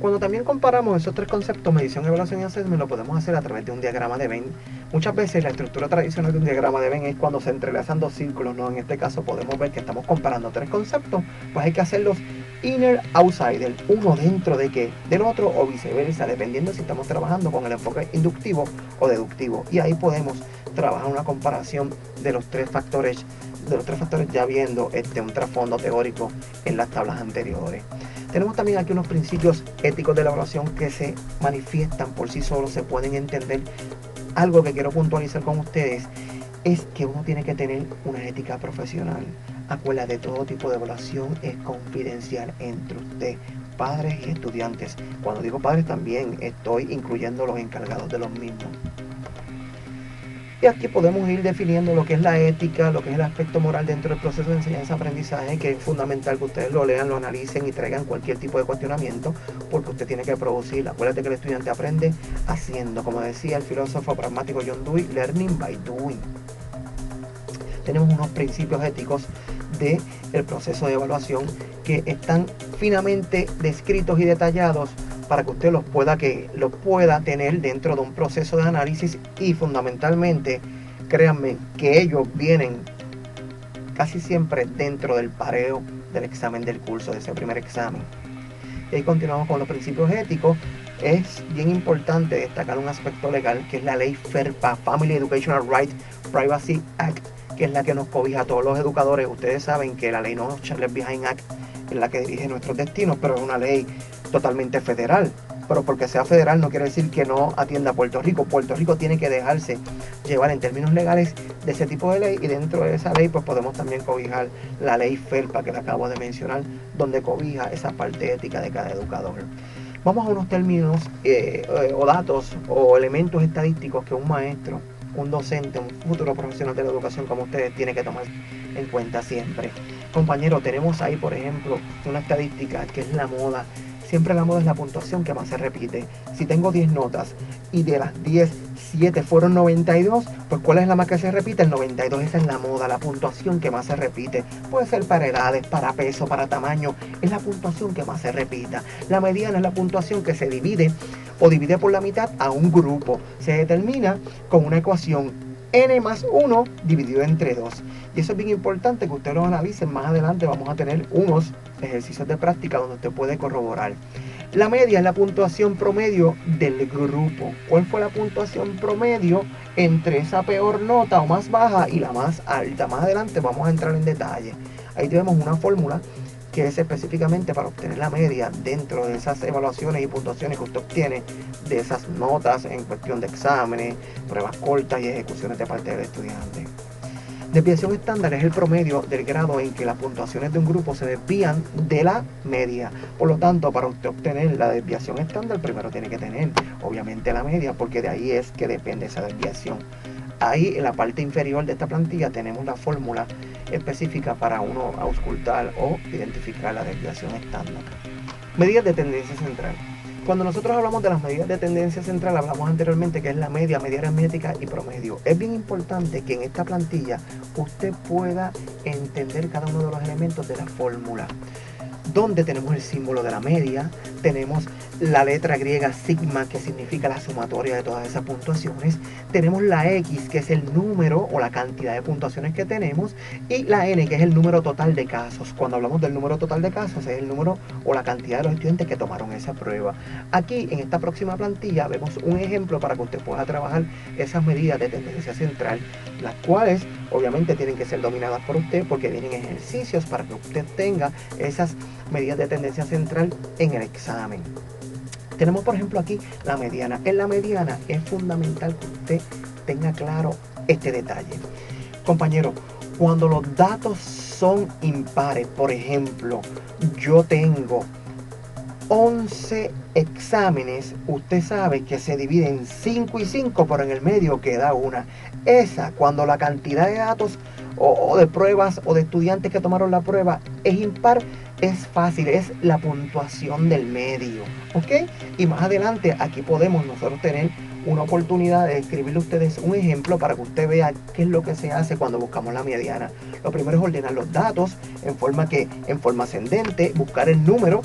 Cuando también comparamos esos tres conceptos, medición, evaluación y assessment, lo podemos hacer a través de un diagrama de Venn. Muchas veces la estructura tradicional de un diagrama de Venn es cuando se entrelazan dos círculos, ¿no? En este caso podemos ver que estamos comparando tres conceptos, pues hay que hacerlos inner, outside, uno dentro de qué, del otro, o viceversa, dependiendo si estamos trabajando con el enfoque inductivo o deductivo. Y ahí podemos trabajar una comparación de los tres factores ya viendo un trasfondo teórico en las tablas anteriores. Tenemos también aquí unos principios éticos de la evaluación que se manifiestan por sí solos, se pueden entender. Algo que quiero puntualizar con ustedes es que uno tiene que tener una ética profesional. Acuérdate, todo tipo de evaluación es confidencial entre usted, padres y estudiantes. Cuando digo padres también estoy incluyendo los encargados de los mismos. Y aquí podemos ir definiendo lo que es la ética, lo que es el aspecto moral dentro del proceso de enseñanza-aprendizaje, que es fundamental que ustedes lo lean, lo analicen y traigan cualquier tipo de cuestionamiento, porque usted tiene que producir. Acuérdate que el estudiante aprende haciendo, como decía el filósofo pragmático John Dewey, learning by doing. Tenemos unos principios éticos del proceso de evaluación que están finamente descritos y detallados para que usted los pueda tener dentro de un proceso de análisis, y fundamentalmente, créanme que ellos vienen casi siempre dentro del pareo del examen del curso, de ese primer examen. Y ahí continuamos con los principios éticos. Es bien importante destacar un aspecto legal, que es la ley FERPA, Family Educational Rights Privacy Act, que es la que nos cobija a todos los educadores. Ustedes saben que la ley No Child Left Behind Act es la que dirige nuestros destinos, pero es una ley totalmente federal. Pero porque sea federal no quiere decir que no atienda a Puerto Rico. Puerto Rico tiene que dejarse llevar en términos legales de ese tipo de ley, y dentro de esa ley pues podemos también cobijar la ley FERPA que le acabo de mencionar, donde cobija esa parte ética de cada educador. Vamos a unos términos o datos o elementos estadísticos que un maestro, un docente, un futuro profesional de la educación como ustedes tiene que tomar en cuenta siempre. Compañero, tenemos ahí por ejemplo una estadística que es la moda. Siempre la moda es la puntuación que más se repite. Si tengo 10 notas y de las 10, 7 fueron 92, pues ¿cuál es la más que se repite? El 92. Esa es la moda, la puntuación que más se repite. Puede ser para edades, para peso, para tamaño. Es la puntuación que más se repita. La mediana es la puntuación que se divide por la mitad a un grupo. Se determina con una ecuación n más 1 dividido entre 2. Y eso es bien importante que ustedes lo analicen. Más adelante vamos a tener unos ejercicios de práctica donde usted puede corroborar. La media es la puntuación promedio del grupo. ¿Cuál fue la puntuación promedio entre esa peor nota o más baja y la más alta? Más adelante vamos a entrar en detalle. Ahí tenemos una fórmula que es específicamente para obtener la media dentro de esas evaluaciones y puntuaciones que usted obtiene de esas notas en cuestión de exámenes, pruebas cortas y ejecuciones de parte del estudiante. Desviación estándar es el promedio del grado en que las puntuaciones de un grupo se desvían de la media. Por lo tanto, para usted obtener la desviación estándar, primero tiene que tener, obviamente, la media, porque de ahí es que depende esa desviación. Ahí en la parte inferior de esta plantilla tenemos la fórmula específica para uno auscultar o identificar la desviación estándar. Medidas de tendencia central. Cuando nosotros hablamos de las medidas de tendencia central, hablamos anteriormente que es la media aritmética y promedio. Es bien importante que en esta plantilla usted pueda entender cada uno de los elementos de la fórmula, donde tenemos el símbolo de la media, tenemos la letra griega sigma, que significa la sumatoria de todas esas puntuaciones, tenemos la X, que es el número o la cantidad de puntuaciones que tenemos, y la N, que es el número total de casos. Cuando hablamos del número total de casos, es el número o la cantidad de los estudiantes que tomaron esa prueba. Aquí, en esta próxima plantilla, vemos un ejemplo para que usted pueda trabajar esas medidas de tendencia central, las cuales obviamente tienen que ser dominadas por usted, porque vienen ejercicios para que usted tenga esas medidas de tendencia central en el examen. Tenemos por ejemplo aquí la mediana. En la mediana es fundamental que usted tenga claro este detalle. Compañero, cuando los datos son impares, por ejemplo, yo tengo 11 exámenes, usted sabe que se divide en 5 y 5, pero en el medio queda una. Cuando la cantidad de datos o de pruebas o de estudiantes que tomaron la prueba es impar, es fácil, es la puntuación del medio, ¿ok? Y más adelante aquí podemos nosotros tener una oportunidad de escribirle a ustedes un ejemplo para que usted vea qué es lo que se hace cuando buscamos la mediana. Lo primero es ordenar los datos en forma ascendente, buscar el número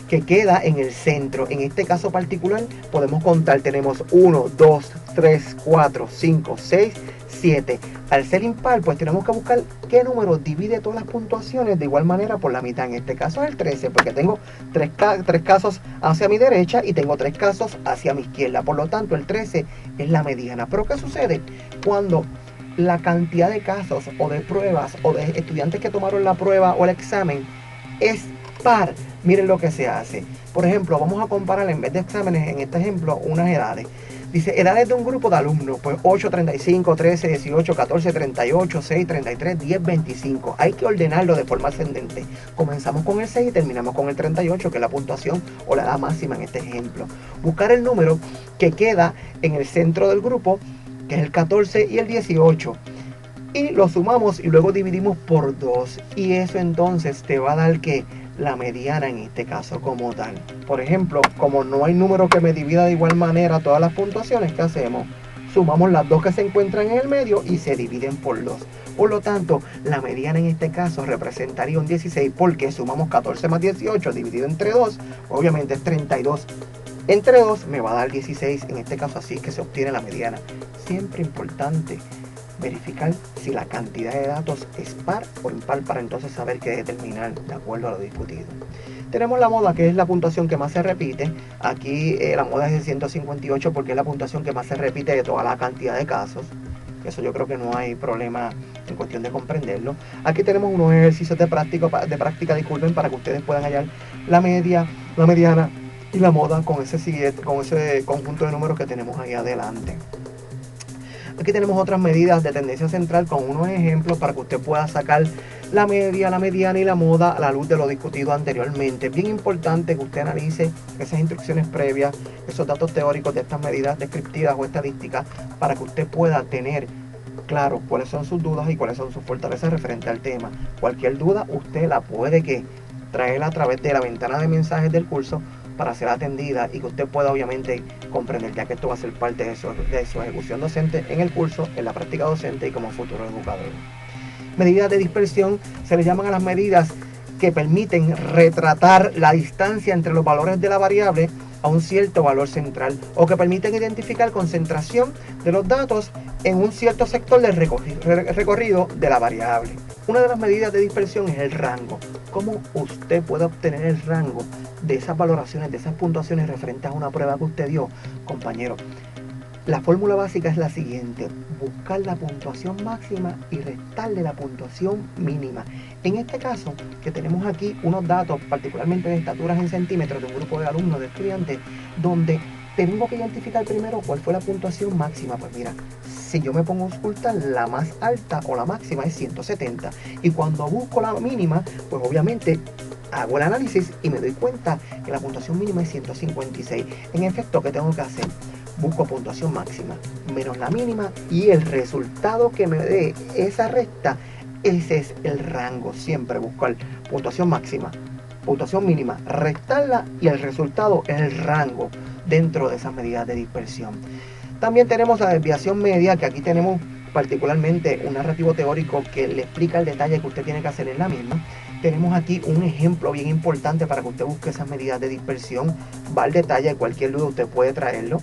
que queda en el centro. En este caso particular podemos contar, tenemos 1, 2, 3, 4, 5, 6, 7. Al ser impar, pues tenemos que buscar qué número divide todas las puntuaciones de igual manera por la mitad. En este caso es el 13, porque tengo tres casos hacia mi derecha y tengo 3 casos hacia mi izquierda. Por lo tanto, el 13 es la mediana. Pero ¿qué sucede cuando la cantidad de casos o de pruebas o de estudiantes que tomaron la prueba o el examen es par? Miren lo que se hace. Por ejemplo, vamos a comparar en vez de exámenes, en este ejemplo, unas edades. Dice, edades de un grupo de alumnos, pues 8, 35, 13, 18, 14, 38, 6, 33, 10, 25. Hay que ordenarlo de forma ascendente. Comenzamos con el 6 y terminamos con el 38, que es la puntuación o la edad máxima en este ejemplo. Buscar el número que queda en el centro del grupo, que es el 14 y el 18. Y lo sumamos y luego dividimos por 2. Y eso entonces te va a dar que la mediana en este caso como tal. Por ejemplo, como no hay número que me divida de igual manera todas las puntuaciones, ¿qué hacemos? Sumamos las dos que se encuentran en el medio y se dividen por 2. Por lo tanto, la mediana en este caso representaría un 16 porque sumamos 14 más 18 dividido entre 2, obviamente es 32. Entre 2 me va a dar 16, en este caso así que se obtiene la mediana. Siempre importante verificar si la cantidad de datos es par o impar para entonces saber qué determinar de acuerdo a lo discutido. Tenemos la moda, que es la puntuación que más se repite. Aquí la moda es de 158 porque es la puntuación que más se repite de toda la cantidad de casos. Eso yo creo que no hay problema en cuestión de comprenderlo. Aquí tenemos unos ejercicios de práctica, disculpen, para que ustedes puedan hallar la media, la mediana y la moda con ese conjunto de números que tenemos ahí adelante. Aquí tenemos otras medidas de tendencia central con unos ejemplos para que usted pueda sacar la media, la mediana y la moda a la luz de lo discutido anteriormente. Es bien importante que usted analice esas instrucciones previas, esos datos teóricos de estas medidas descriptivas o estadísticas para que usted pueda tener claro cuáles son sus dudas y cuáles son sus fortalezas referente al tema. Cualquier duda usted la puede traer a través de la ventana de mensajes del curso para ser atendida y que usted pueda obviamente comprender, ya que esto va a ser parte de su ejecución docente en el curso, en la práctica docente y como futuro educador. Medidas de dispersión se le llaman a las medidas que permiten retratar la distancia entre los valores de la variable a un cierto valor central o que permiten identificar concentración de los datos en un cierto sector del recorrido de la variable. Una de las medidas de dispersión es el rango. ¿Cómo usted puede obtener el rango de esas valoraciones, de esas puntuaciones referentes a una prueba que usted dio, compañero? La fórmula básica es la siguiente: buscar la puntuación máxima y restarle la puntuación mínima. En este caso, que tenemos aquí unos datos, particularmente de estaturas en centímetros de un grupo de alumnos, de estudiantes, donde tengo que identificar primero cuál fue la puntuación máxima. Pues mira, si yo me pongo a ocultar, la más alta o la máxima es 170. Y cuando busco la mínima, pues obviamente hago el análisis y me doy cuenta que la puntuación mínima es 156. En efecto, ¿qué tengo que hacer? Busco puntuación máxima menos la mínima y el resultado que me dé esa recta, ese es el rango. Siempre buscar puntuación máxima, puntuación mínima, restarla y el resultado es el rango dentro de esas medidas de dispersión. También tenemos la desviación media, que aquí tenemos particularmente un narrativo teórico que le explica el detalle que usted tiene que hacer en la misma. Tenemos aquí un ejemplo bien importante para que usted busque esas medidas de dispersión. Va al detalle, cualquier duda usted puede traerlo.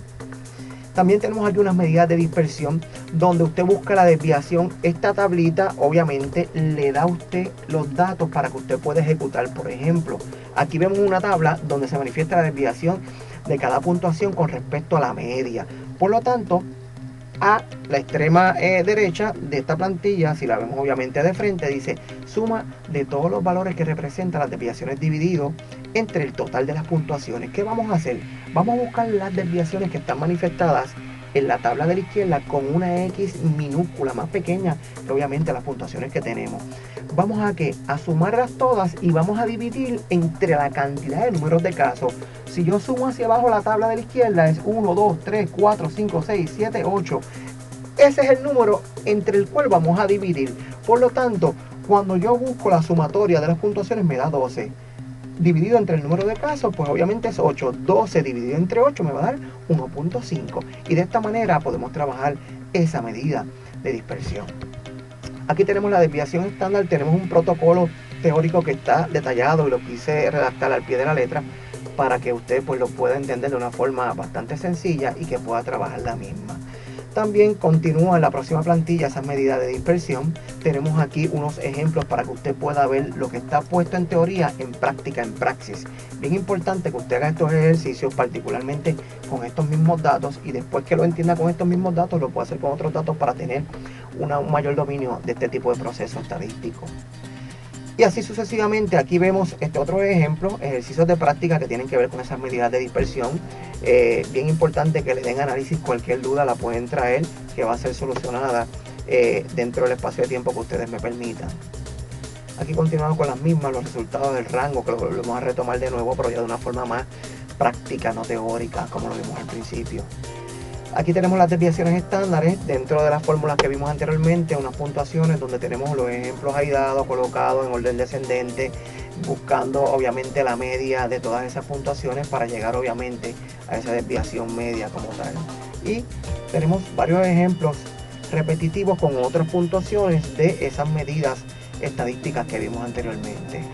También tenemos aquí unas medidas de dispersión donde usted busca la desviación. Esta tablita obviamente le da a usted los datos para que usted pueda ejecutar. Por ejemplo, aquí vemos una tabla donde se manifiesta la desviación de cada puntuación con respecto a la media. Por lo tanto, a la extrema derecha de esta plantilla, si la vemos obviamente de frente, dice suma de todos los valores que representan las desviaciones dividido entre el total de las puntuaciones. ¿Qué vamos a hacer? Vamos a buscar las desviaciones que están manifestadas en la tabla de la izquierda con una X minúscula, más pequeña que obviamente las puntuaciones que tenemos. Vamos a sumarlas todas y vamos a dividir entre la cantidad de números de casos. Si yo sumo hacia abajo la tabla de la izquierda es 1, 2, 3, 4, 5, 6, 7, 8. Ese es el número entre el cual vamos a dividir. Por lo tanto, cuando yo busco la sumatoria de las puntuaciones me da 12. Dividido entre el número de casos, pues obviamente es 8. 12 dividido entre 8 me va a dar 1.5. Y de esta manera podemos trabajar esa medida de dispersión. Aquí tenemos la desviación estándar. Tenemos un protocolo teórico que está detallado y lo quise redactar al pie de la letra para que usted pues lo pueda entender de una forma bastante sencilla y que pueda trabajar la misma. También continúa en la próxima plantilla esas medidas de dispersión. Tenemos aquí unos ejemplos para que usted pueda ver lo que está puesto en teoría en práctica, en praxis. Bien importante que usted haga estos ejercicios particularmente con estos mismos datos, y después que lo entienda con estos mismos datos lo puede hacer con otros datos para tener un mayor dominio de este tipo de proceso estadístico. Y así sucesivamente. Aquí vemos este otro ejemplo, ejercicios de práctica que tienen que ver con esas medidas de dispersión. Bien importante que le den análisis, cualquier duda la pueden traer, que va a ser solucionada dentro del espacio de tiempo que ustedes me permitan. Aquí continuamos con las mismas, los resultados del rango, que lo volvemos a retomar de nuevo, pero ya de una forma más práctica, no teórica, como lo vimos al principio. Aquí tenemos las desviaciones estándares dentro de las fórmulas que vimos anteriormente, unas puntuaciones donde tenemos los ejemplos ahí dados, colocados en orden descendente, buscando obviamente la media de todas esas puntuaciones para llegar obviamente a esa desviación media como tal. Y tenemos varios ejemplos repetitivos con otras puntuaciones de esas medidas estadísticas que vimos anteriormente.